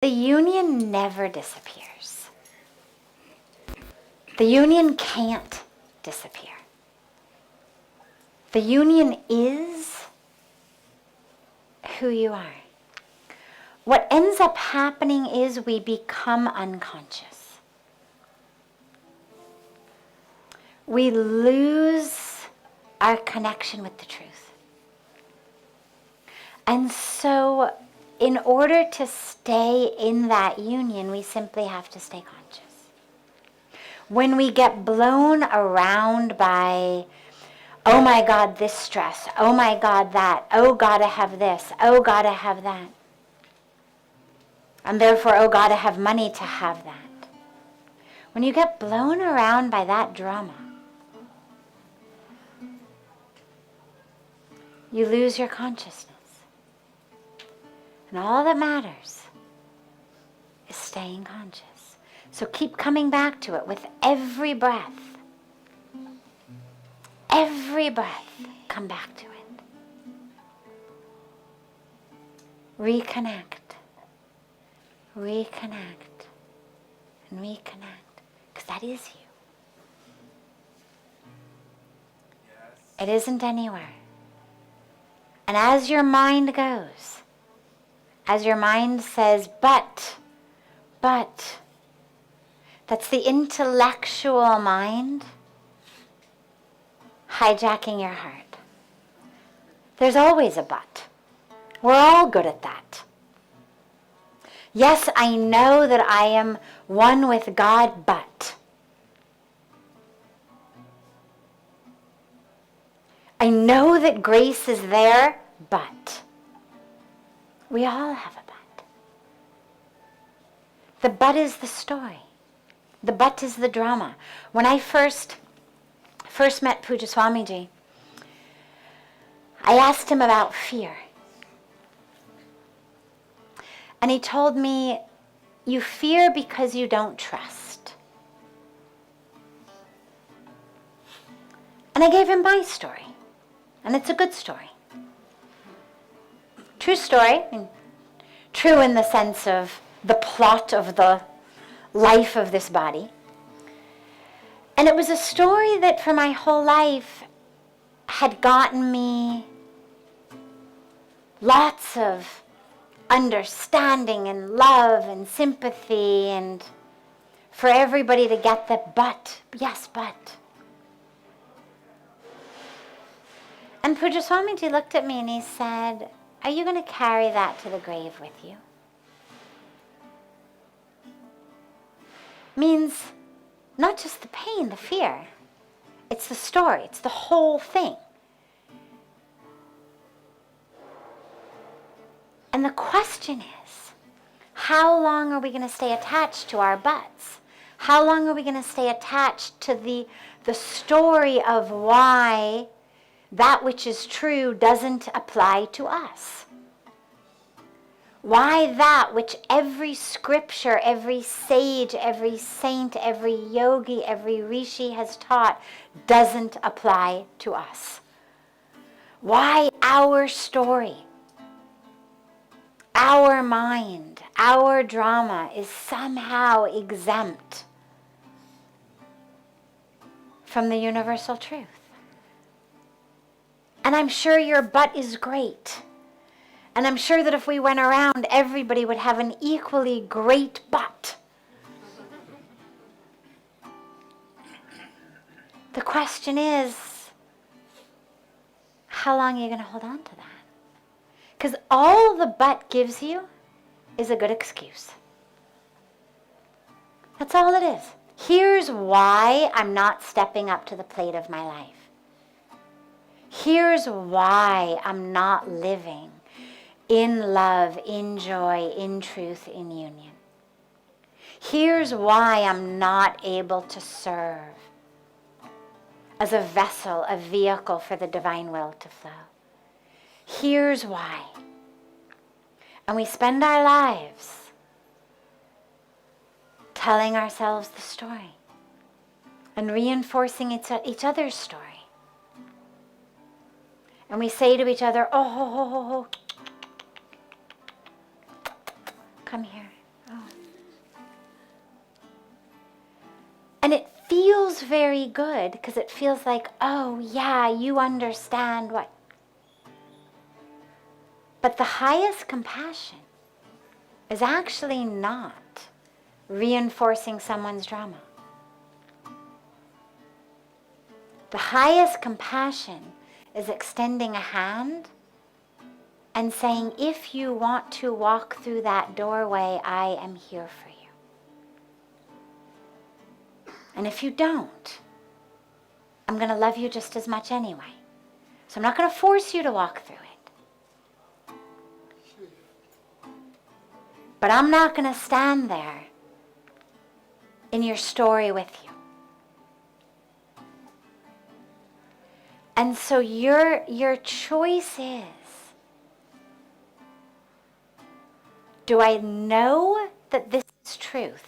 The union never disappears. The union can't disappear. The union is who you are. What ends up happening is we become unconscious. We lose our connection with the truth. And so, in order to stay in that union, we simply have to stay conscious. When we get blown around by, oh my God, this stress, oh my God, that, oh God, I have this, oh God, I have that, and therefore, oh God, I have money to have that. When you get blown around by that drama, you lose your consciousness. And all that matters is staying conscious. So keep coming back to it with every breath. Every breath, come back to it. Reconnect. Reconnect. And reconnect. Because that is you. Yes. It isn't anywhere. And as your mind goes, as your mind says, but, that's the intellectual mind hijacking your heart. There's always a but. We're all good at that. Yes, I know that I am one with God, but. I know that grace is there, but. We all have a but. The but is the story. The but is the drama. When I first met Puja Swamiji, I asked him about fear. And he told me, you fear because you don't trust. And I gave him my story. And it's a good story. True story. True in the sense of the plot of the life of this body. And it was a story that for my whole life had gotten me lots of understanding and love and sympathy, and for everybody to get the but, yes, but. And Puja Swamiji looked at me and he said, are you going to carry that to the grave with you? Means not just the pain, the fear. It's the story. It's the whole thing. And the question is, how long are we going to stay attached to our buts? How long are we going to stay attached to the story of why that which is true doesn't apply to us? Why that which every scripture, every sage, every saint, every yogi, every rishi has taught doesn't apply to us? Why our story, our mind, our drama is somehow exempt from the universal truth? And I'm sure your but is great. And I'm sure that if we went around, everybody would have an equally great but. The question is, how long are you going to hold on to that? Because all the but gives you is a good excuse. That's all it is. Here's why I'm not stepping up to the plate of my life. Here's why I'm not living in love, in joy, in truth, in union. Here's why I'm not able to serve as a vessel, a vehicle for the divine will to flow. Here's why. And we spend our lives telling ourselves the story and reinforcing each other's story. And we say to each other, oh, come here. feels very good because it feels like, oh yeah, you understand what. But the highest compassion is actually not reinforcing someone's drama. The highest compassion is extending a hand and saying, if you want to walk through that doorway, I am here for you. And if you don't, I'm going to love you just as much anyway. So I'm not going to force you to walk through it. But I'm not going to stand there in your story with you. And so your choice is, do I know that this is truth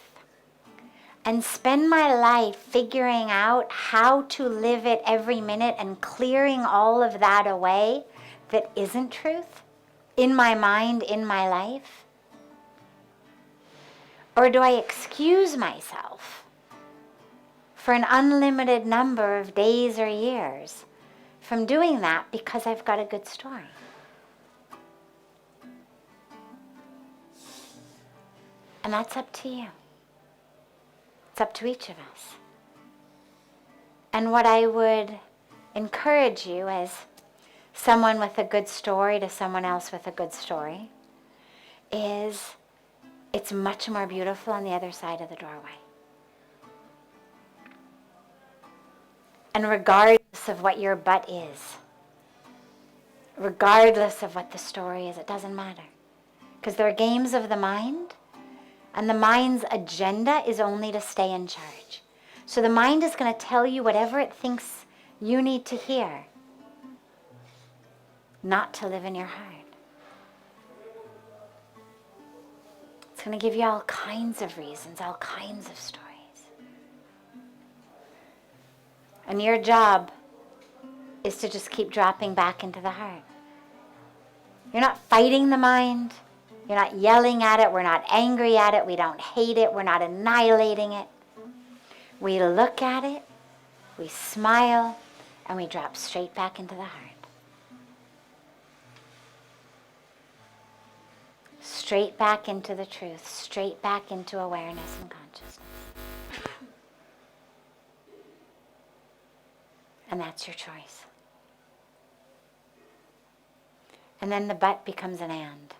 and spend my life figuring out how to live it every minute and clearing all of that away that isn't truth in my mind, in my life? Or do I excuse myself for an unlimited number of days or years from doing that because I've got a good story? And that's up to you. It's up to each of us. And what I would encourage you as someone with a good story to someone else with a good story is, it's much more beautiful on the other side of the doorway. And regardless of what your but is, regardless of what the story is, it doesn't matter. Because there are games of the mind, and the mind's agenda is only to stay in charge. So the mind is going to tell you whatever it thinks you need to hear, not to live in your heart. It's going to give you all kinds of reasons, all kinds of stories. And your job is to just keep dropping back into the heart. You're not fighting the mind. You're not yelling at it. We're not angry at it. We don't hate it. We're not annihilating it. We look at it, we smile, and we drop straight back into the heart. Straight back into the truth, straight back into awareness and consciousness. And that's your choice. And then the but becomes an and.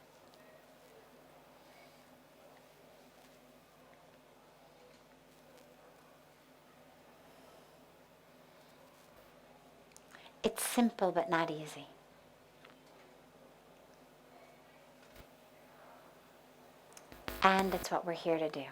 It's simple but not easy. And it's what we're here to do.